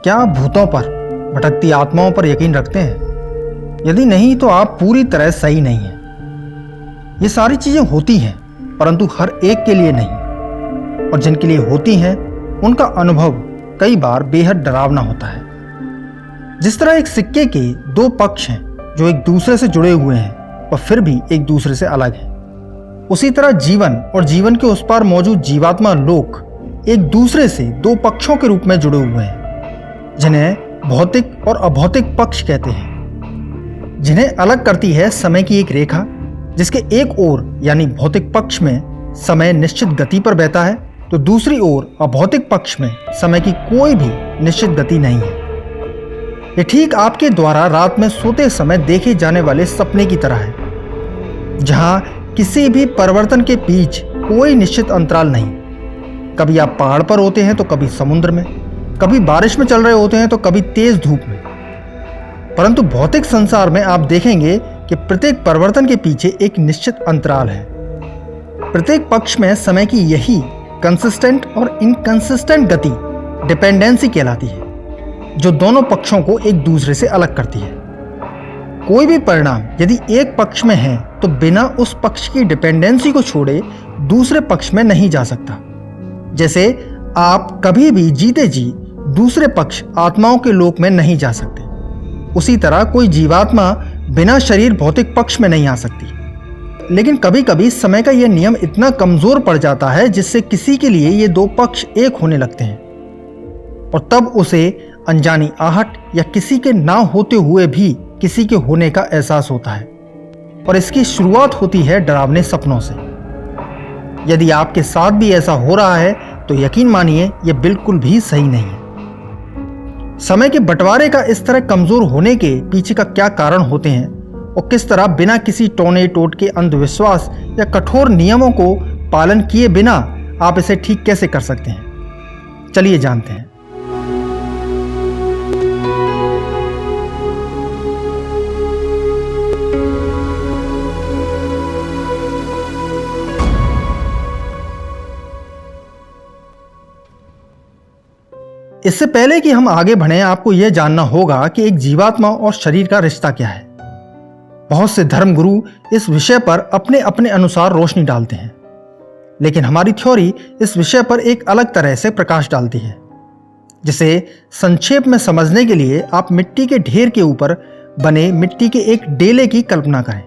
क्या आप भूतों पर, भटकती आत्माओं पर यकीन रखते हैं? यदि नहीं तो आप पूरी तरह सही नहीं हैं। ये सारी चीजें होती हैं, परंतु हर एक के लिए नहीं, और जिनके लिए होती हैं उनका अनुभव कई बार बेहद डरावना होता है। जिस तरह एक सिक्के के दो पक्ष हैं जो एक दूसरे से जुड़े हुए हैं और फिर भी एक दूसरे से अलग हैं, उसी तरह जीवन और जीवन के उस पार मौजूद जीवात्मा लोक एक दूसरे से दो पक्षों के रूप में जुड़े हुए हैं, जिन्हें भौतिक और अभौतिक पक्ष कहते हैं। जिन्हें अलग करती है समय की एक रेखा, जिसके एक ओर यानी भौतिक पक्ष में समय निश्चित गति पर बहता है, तो दूसरी ओर अभौतिक पक्ष में समय की कोई भी निश्चित गति नहीं है। ये ठीक आपके द्वारा रात में सोते समय देखे जाने वाले सपने की तरह है, जहां किसी भी परिवर्तन के बीच कोई निश्चित अंतराल नहीं। कभी आप पहाड़ पर होते हैं तो कभी समुद्र में, कभी बारिश में चल रहे होते हैं तो कभी तेज धूप में। परंतु भौतिक संसार में आप देखेंगे कि प्रत्येक परिवर्तन के पीछे एक निश्चित अंतराल है। प्रत्येक पक्ष में समय की यही कंसिस्टेंट और इनकंसिस्टेंट गति डिपेंडेंसी कहलाती है, जो दोनों पक्षों को एक दूसरे से अलग करती है। कोई भी परिणाम यदि एक पक्ष में है तो बिना उस पक्ष की डिपेंडेंसी को छोड़े दूसरे पक्ष में नहीं जा सकता। जैसे आप कभी भी जीते जी दूसरे पक्ष आत्माओं के लोक में नहीं जा सकते, उसी तरह कोई जीवात्मा बिना शरीर भौतिक पक्ष में नहीं आ सकती। लेकिन कभी कभी समय का यह नियम इतना कमजोर पड़ जाता है जिससे किसी के लिए ये दो पक्ष एक होने लगते हैं, और तब उसे अनजानी आहट या किसी के ना होते हुए भी किसी के होने का एहसास होता है, और इसकी शुरुआत होती है डरावने सपनों से। यदि आपके साथ भी ऐसा हो रहा है तो यकीन मानिए यह बिल्कुल भी सही नहीं है। समय के बंटवारे का इस तरह कमजोर होने के पीछे का क्या कारण होते हैं और किस तरह बिना किसी टोने टोट के अंधविश्वास या कठोर नियमों को पालन किए बिना आप इसे ठीक कैसे कर सकते हैं, चलिए जानते हैं। इससे पहले कि हम आगे बढ़ें, आपको यह जानना होगा कि एक जीवात्मा और शरीर का रिश्ता क्या है। बहुत से धर्मगुरु इस विषय पर अपने अपने अनुसार रोशनी डालते हैं, लेकिन हमारी थ्योरी इस विषय पर एक अलग तरह से प्रकाश डालती है, जिसे संक्षेप में समझने के लिए आप मिट्टी के ढेर के ऊपर बने मिट्टी के एक डेले की कल्पना करें।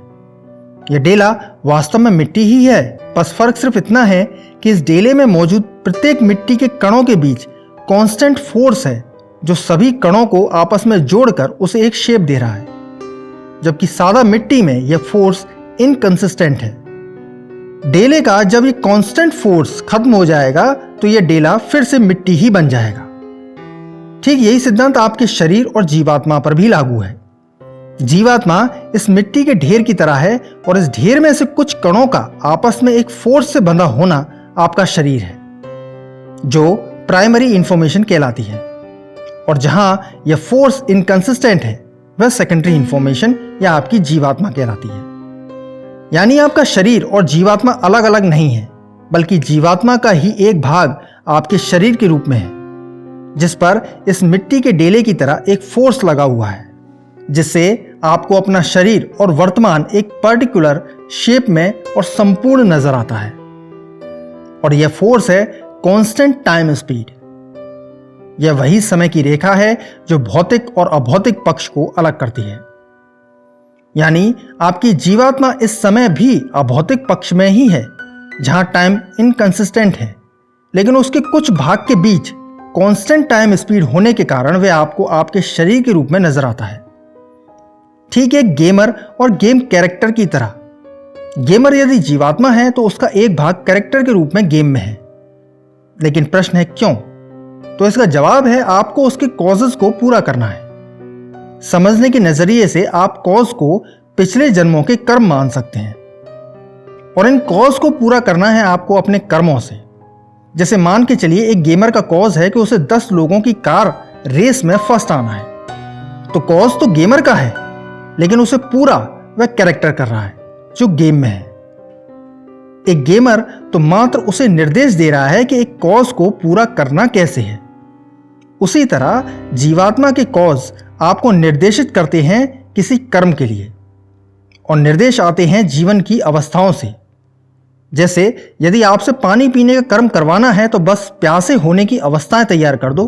यह डेला वास्तव में मिट्टी ही है, बस फर्क सिर्फ इतना है कि इस डेले में मौजूद प्रत्येक मिट्टी के कणों के बीच कांस्टेंट फोर्स है, जो सभी कणों को आपस में जोड़कर उसे एक शेप दे रहा है, जबकि सादा मिट्टी में यह फोर्स इनकंसिस्टेंट है। डेले का जब ये कांस्टेंट फोर्स खत्म हो जाएगा तो यह डेला फिर से मिट्टी ही बन जाएगा। ठीक यही सिद्धांत आपके शरीर और जीवात्मा पर भी लागू है। जीवात्मा इस मिट्टी के ढेर की तरह है, और इस ढेर में से कुछ कणों का आपस में एक फोर्स से बंधा होना आपका शरीर है, जो प्राइमरी इंफॉर्मेशन कहलाती है। और जहां यह फोर्स इनकंसिस्टेंट है, वह सेकेंडरी इंफॉर्मेशन या आपकी जीवात्मा कहलाती है। यानी आपका शरीर और जीवात्मा अलग अलग नहीं है, बल्कि जीवात्मा का ही एक भाग आपके शरीर के रूप में है, जिस पर इस मिट्टी के डेले की तरह एक फोर्स लगा हुआ है, जिससे आपको अपना शरीर और वर्तमान एक पर्टिकुलर शेप में और संपूर्ण नजर आता है। और यह फोर्स है कांस्टेंट टाइम स्पीड। यह वही समय की रेखा है जो भौतिक और अभौतिक पक्ष को अलग करती है। यानी आपकी जीवात्मा इस समय भी अभौतिक पक्ष में ही है, जहां टाइम इनकंसिस्टेंट है, लेकिन उसके कुछ भाग के बीच कांस्टेंट टाइम स्पीड होने के कारण वह आपको आपके शरीर के रूप में नजर आता है। ठीक एक गेमर और गेम कैरेक्टर की तरह। गेमर यदि जीवात्मा है तो उसका एक भाग कैरेक्टर के रूप में गेम में है। लेकिन प्रश्न है क्यों? तो इसका जवाब है आपको उसके कॉजेस को पूरा करना है। समझने के नजरिए से आप कॉज को पिछले जन्मों के कर्म मान सकते हैं, और इन कॉज को पूरा करना है आपको अपने कर्मों से। जैसे मान के चलिए एक गेमर का कॉज है कि उसे 10 लोगों की कार रेस में फर्स्ट आना है, तो कॉज तो गेमर का है, लेकिन उसे पूरा वह कैरेक्टर कर रहा है जो गेम में है। एक गेमर तो मात्र उसे निर्देश दे रहा है कि एक कॉज को पूरा करना कैसे है, उसी तरह जीवात्मा के कॉज आपको निर्देशित करते हैं किसी कर्म के लिए, और निर्देश आते हैं जीवन की अवस्थाओं से। जैसे यदि आपसे पानी पीने का कर्म करवाना है तो बस प्यासे होने की अवस्थाएं तैयार कर दो,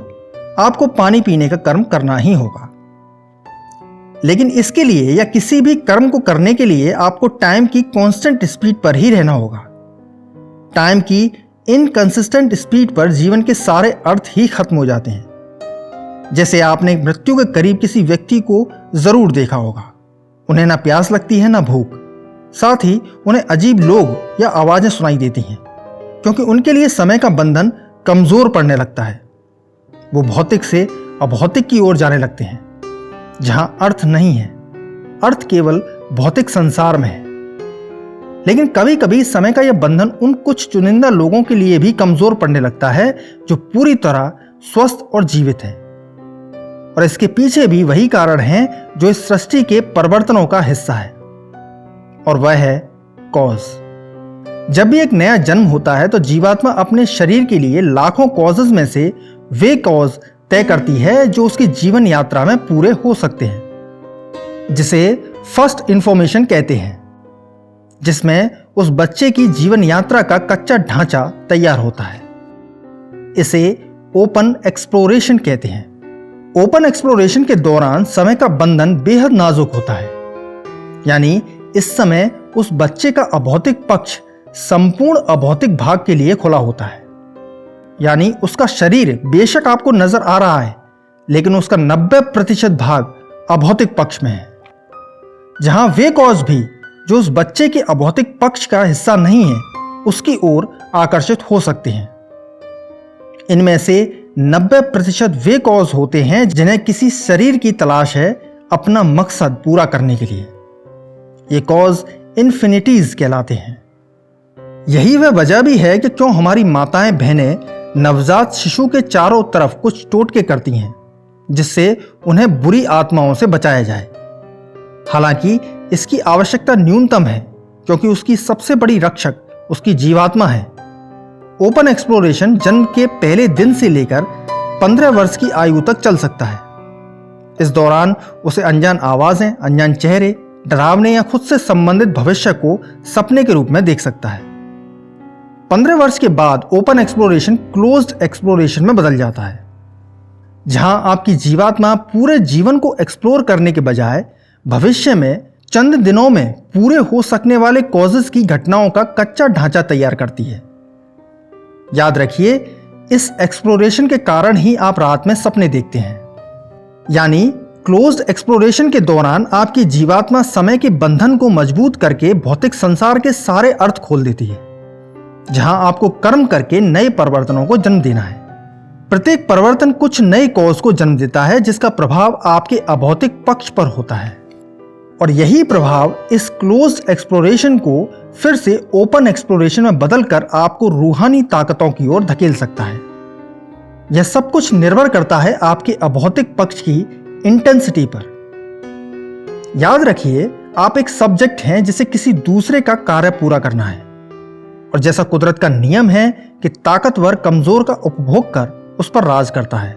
आपको पानी पीने का कर्म करना ही होगा। लेकिन इसके लिए या किसी भी कर्म को करने के लिए आपको टाइम की कांस्टेंट स्पीड पर ही रहना होगा। टाइम की इनकंसिस्टेंट स्पीड पर जीवन के सारे अर्थ ही खत्म हो जाते हैं। जैसे आपने मृत्यु के करीब किसी व्यक्ति को जरूर देखा होगा। उन्हें ना प्यास लगती है ना भूख, साथ ही उन्हें अजीब लोग या आवाजें सुनाई देती हैं, क्योंकि उनके लिए समय का बंधन कमजोर पड़ने लगता है। वो भौतिक से अभौतिक की ओर जाने लगते हैं, जहां अर्थ नहीं है। अर्थ केवल भौतिक संसार में है। लेकिन कभी कभी समय का यह बंधन उन कुछ चुनिंदा लोगों के लिए भी कमजोर पड़ने लगता है जो पूरी तरह स्वस्थ और जीवित हैं। और इसके पीछे भी वही कारण है जो इस सृष्टि के परिवर्तनों का हिस्सा है, और वह है कॉज। जब भी एक नया जन्म होता है तो जीवात्मा अपने शरीर के लिए लाखों कॉजेज में से वे कॉज तय करती है जो उसकी जीवन यात्रा में पूरे हो सकते हैं, जिसे फर्स्ट इंफॉर्मेशन कहते हैं, जिसमें उस बच्चे की जीवन यात्रा का कच्चा ढांचा तैयार होता है। इसे ओपन एक्सप्लोरेशन कहते हैं। ओपन एक्सप्लोरेशन के दौरान समय का बंधन बेहद नाजुक होता है, यानी इस समय उस बच्चे का अभौतिक पक्ष संपूर्ण अभौतिक भाग के लिए खुला होता है। यानी उसका शरीर बेशक आपको नजर आ रहा है, लेकिन उसका 90% भाग अभौतिक पक्ष में है, जहां वे कॉज भी जो उस बच्चे के अभौतिक पक्ष का हिस्सा नहीं है उसकी ओर आकर्षित हो सकते हैं। इनमें से 90% वे कॉज होते हैं जिन्हें किसी शरीर की तलाश है अपना मकसद पूरा करने के लिए। ये कॉज इन्फिनिटीज कहलाते हैं। यही वह वजह भी है कि क्यों हमारी माताएं बहनें नवजात शिशु के चारों तरफ कुछ टोटके करती हैं, जिससे उन्हें बुरी आत्माओं से बचाया जाए। हालांकि इसकी आवश्यकता न्यूनतम है, क्योंकि उसकी सबसे बड़ी रक्षक उसकी जीवात्मा है। ओपन एक्सप्लोरेशन जन्म के पहले दिन से लेकर 15 वर्ष की आयु तक चल सकता है। इस दौरान उसे अनजान आवाजें, अनजान चेहरे, डरावने या खुद से संबंधित भविष्य को सपने के रूप में देख सकता है। 15 वर्ष के बाद ओपन एक्सप्लोरेशन क्लोज्ड एक्सप्लोरेशन में बदल जाता है, जहां आपकी जीवात्मा पूरे जीवन को एक्सप्लोर करने के बजाय भविष्य में चंद दिनों में पूरे हो सकने वाले कॉजेस की घटनाओं का कच्चा ढांचा तैयार करती है। याद रखिए, इस एक्सप्लोरेशन के कारण ही आप रात में सपने देखते हैं। यानी क्लोज्ड एक्सप्लोरेशन के दौरान आपकी जीवात्मा समय के बंधन को मजबूत करके भौतिक संसार के सारे अर्थ खोल देती है, जहां आपको कर्म करके नए परिवर्तनों को जन्म देना है। प्रत्येक परिवर्तन कुछ नए कॉज को जन्म देता है, जिसका प्रभाव आपके अभौतिक पक्ष पर होता है, और यही प्रभाव इस क्लोज्ड एक्सप्लोरेशन को फिर से ओपन एक्सप्लोरेशन में बदलकर आपको रूहानी ताकतों की ओर धकेल सकता है। यह सब कुछ निर्भर करता है आपके अभौतिक पक्ष की इंटेंसिटी पर। याद रखिए, आप एक सब्जेक्ट हैं जिसे किसी दूसरे का कार्य पूरा करना है, और जैसा कुदरत का नियम है कि ताकतवर कमजोर का उपभोग कर उस पर राज करता है,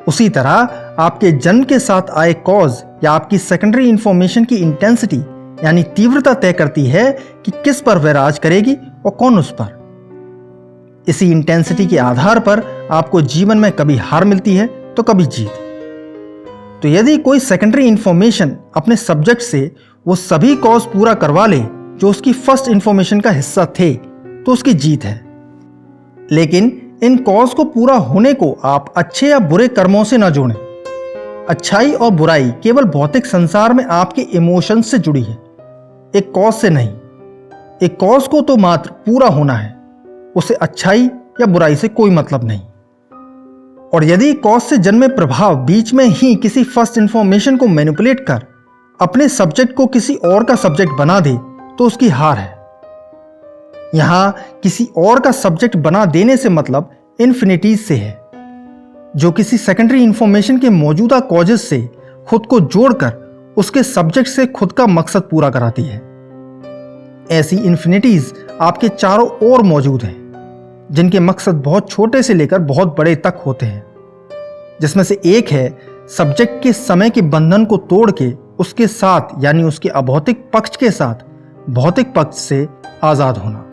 उसी तरह आपके जन्म के साथ आए कॉज या आपकी सेकेंडरी इंफॉर्मेशन की इंटेंसिटी यानी तीव्रता तय करती है कि किस पर वह राज करेगी और कौन उस पर। इसी इंटेंसिटी के आधार पर आपको जीवन में कभी हार मिलती है तो कभी जीत। तो यदि कोई सेकेंडरी इंफॉर्मेशन अपने सब्जेक्ट से वो सभी कॉज पूरा करवा ले जो उसकी फर्स्ट इंफॉर्मेशन का हिस्सा थे, तो उसकी जीत है। लेकिन इन कॉज को पूरा होने को आप अच्छे या बुरे कर्मों से न जोड़ें। अच्छाई और बुराई केवल भौतिक संसार में आपके इमोशंस से जुड़ी है, एक कॉज से नहीं। एक कॉज को तो मात्र पूरा होना है, उसे अच्छाई या बुराई से कोई मतलब नहीं। और यदि कॉज से जन्मे प्रभाव बीच में ही किसी फर्स्ट इंफॉर्मेशन को मैनिपुलेट कर अपने सब्जेक्ट को किसी और का सब्जेक्ट बना दे, तो उसकी हार है। यहां किसी और का सब्जेक्ट बना देने से मतलब इन्फिनिटीज से है, जो किसी सेकेंडरी इंफॉर्मेशन के मौजूदा कॉजेस से खुद को जोड़कर उसके सब्जेक्ट से खुद का मकसद पूरा कराती है। ऐसी इन्फिनिटीज आपके चारों ओर मौजूद हैं, जिनके मकसद बहुत छोटे से लेकर बहुत बड़े तक होते हैं। जिसमें से एक है सब्जेक्ट के समय के बंधन को तोड़ के उसके साथ यानी उसके अभौतिक पक्ष के साथ भौतिक पक्ष से आजाद होना।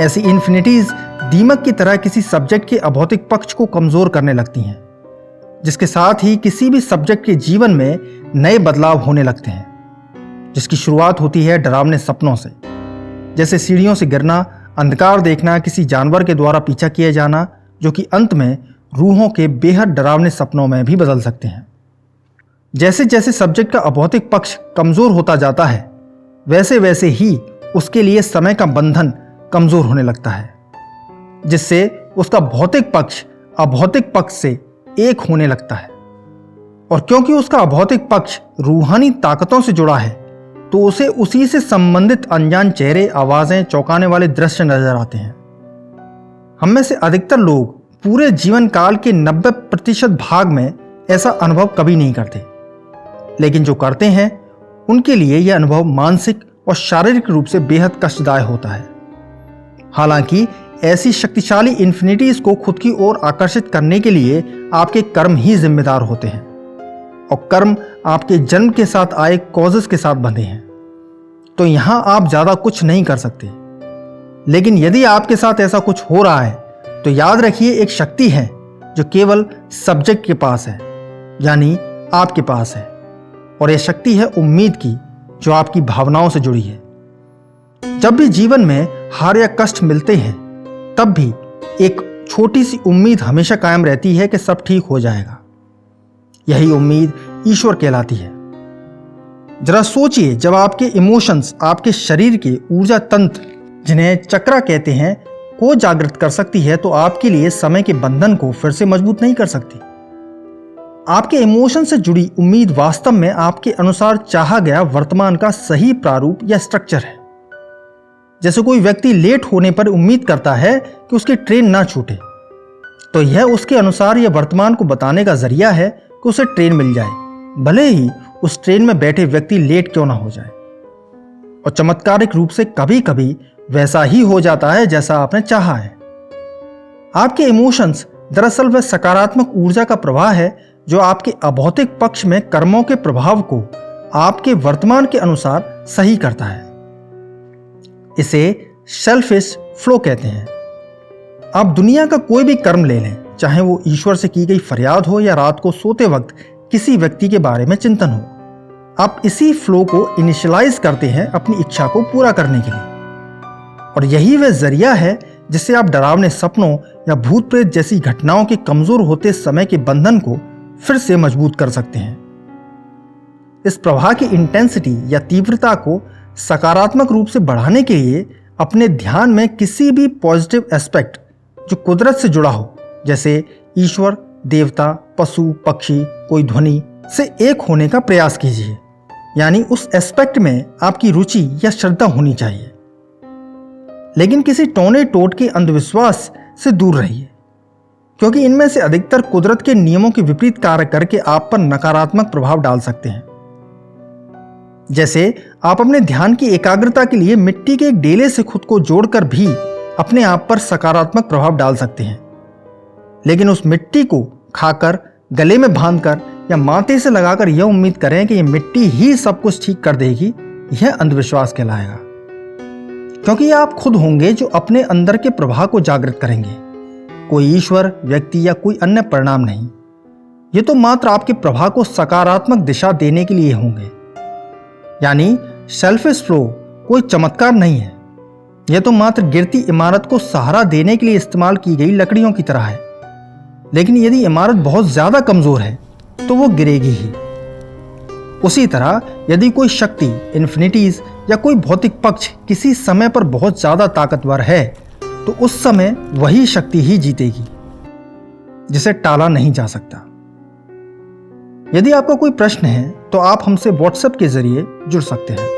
ऐसी इन्फिनिटीज दीमक की तरह किसी सब्जेक्ट के अभौतिक पक्ष को कमजोर करने लगती हैं, जिसके साथ ही किसी भी सब्जेक्ट के जीवन में नए बदलाव होने लगते हैं, जिसकी शुरुआत होती है डरावने सपनों से, जैसे सीढ़ियों से गिरना, अंधकार देखना, किसी जानवर के द्वारा पीछा किए जाना, जो कि अंत में रूहों के बेहद डरावने सपनों में भी बदल सकते हैं। जैसे जैसे सब्जेक्ट का अभौतिक पक्ष कमजोर होता जाता है, वैसे वैसे ही उसके लिए समय का बंधन कमजोर होने लगता है, जिससे उसका भौतिक पक्ष अभौतिक पक्ष से एक होने लगता है। और क्योंकि उसका अभौतिक पक्ष रूहानी ताकतों से जुड़ा है, तो उसे उसी से संबंधित अनजान चेहरे, आवाजें, चौंकाने वाले दृश्य नजर आते हैं। हम में से अधिकतर लोग पूरे जीवन काल के 90% भाग में ऐसा अनुभव कभी नहीं करते, लेकिन जो करते हैं उनके लिए यह अनुभव मानसिक और शारीरिक रूप से बेहद कष्टदायक होता है। हालांकि ऐसी शक्तिशाली इन्फिनिटीज को खुद की ओर आकर्षित करने के लिए आपके कर्म ही जिम्मेदार होते हैं, और कर्म आपके जन्म के साथ आए कॉजेस के साथ बंधे हैं। तो यहां आप ज्यादा कुछ नहीं कर सकते। लेकिन यदि आपके साथ ऐसा कुछ हो रहा है, तो याद रखिए एक शक्ति है जो केवल सब्जेक्ट के पास है, यानी आपके पास है, और यह शक्ति है उम्मीद की, जो आपकी भावनाओं से जुड़ी है। जब भी जीवन में हार या कष्ट मिलते हैं, तब भी एक छोटी सी उम्मीद हमेशा कायम रहती है कि सब ठीक हो जाएगा। यही उम्मीद ईश्वर कहलाती है। जरा सोचिए, जब आपके इमोशंस आपके शरीर के ऊर्जा तंत्र, जिन्हें चक्रा कहते हैं, को जागृत कर सकती है, तो आपके लिए समय के बंधन को फिर से मजबूत नहीं कर सकती। आपके इमोशन से जुड़ी उम्मीद वास्तव में आपके अनुसार चाहा गया वर्तमान का सही प्रारूप या स्ट्रक्चर है। जैसे कोई व्यक्ति लेट होने पर उम्मीद करता है कि उसकी ट्रेन ना छूटे, तो यह उसके अनुसार यह वर्तमान को बताने का जरिया है कि उसे ट्रेन मिल जाए, भले ही उस ट्रेन में बैठे व्यक्ति लेट क्यों ना हो जाए। और चमत्कारिक रूप से कभी कभी वैसा ही हो जाता है जैसा आपने चाहा है। आपके इमोशंस दरअसल वह सकारात्मक ऊर्जा का प्रवाह है जो आपके अभौतिक पक्ष में कर्मों के प्रभाव को आपके वर्तमान के अनुसार सही करता है। इसे सेल्फिश फ्लो कहते हैं। आप दुनिया का कोई भी कर्म ले लें, चाहे वो ईश्वर से की गई फरियाद हो या रात को सोते वक्त किसी व्यक्ति के बारे में चिंतन हो, आप इसी फ्लो को इनिशियलाइज करते हैं अपनी इच्छा को पूरा करने के लिए। और यही वह जरिया है जिससे आप डरावने सपनों या भूत प्रेत जैसी घटनाओं के कमजोर होते समय के बंधन को फिर से मजबूत कर सकते हैं। इस प्रवाह की इंटेंसिटी या तीव्रता को सकारात्मक रूप से बढ़ाने के लिए अपने ध्यान में किसी भी पॉजिटिव एस्पेक्ट जो कुदरत से जुड़ा हो, जैसे ईश्वर, देवता, पशु, पक्षी, कोई ध्वनि, से एक होने का प्रयास कीजिए। यानी उस एस्पेक्ट में आपकी रुचि या श्रद्धा होनी चाहिए। लेकिन किसी टोने टोट के अंधविश्वास से दूर रहिए, क्योंकि इनमें से अधिकतर कुदरत के नियमों के विपरीत कार्य करके आप पर नकारात्मक प्रभाव डाल सकते हैं। जैसे आप अपने ध्यान की एकाग्रता के लिए मिट्टी के एक डेले से खुद को जोड़कर भी अपने आप पर सकारात्मक प्रभाव डाल सकते हैं। लेकिन उस मिट्टी को खाकर, गले में बांधकर या माथे से लगाकर यह उम्मीद करें कि यह मिट्टी ही सब कुछ ठीक कर देगी, यह अंधविश्वास कहलाएगा। क्योंकि आप खुद होंगे जो अपने अंदर के प्रवाह को जागृत करेंगे, कोई ईश्वर, व्यक्ति या कोई अन्य परिणाम नहीं। ये तो मात्र आपके प्रवाह को सकारात्मक दिशा देने के लिए होंगे। यानी सेल्फिश फ्लो कोई चमत्कार नहीं है, यह तो मात्र गिरती इमारत को सहारा देने के लिए इस्तेमाल की गई लकड़ियों की तरह है। लेकिन यदि इमारत बहुत ज्यादा कमजोर है तो वो गिरेगी ही। उसी तरह यदि कोई शक्ति, इन्फिनिटीज या कोई भौतिक पक्ष किसी समय पर बहुत ज्यादा ताकतवर है, तो उस समय वही शक्ति ही जीतेगी, जिसे टाला नहीं जा सकता। यदि आपका कोई प्रश्न है तो आप हमसे व्हाट्सएप के जरिए जुड़ सकते हैं।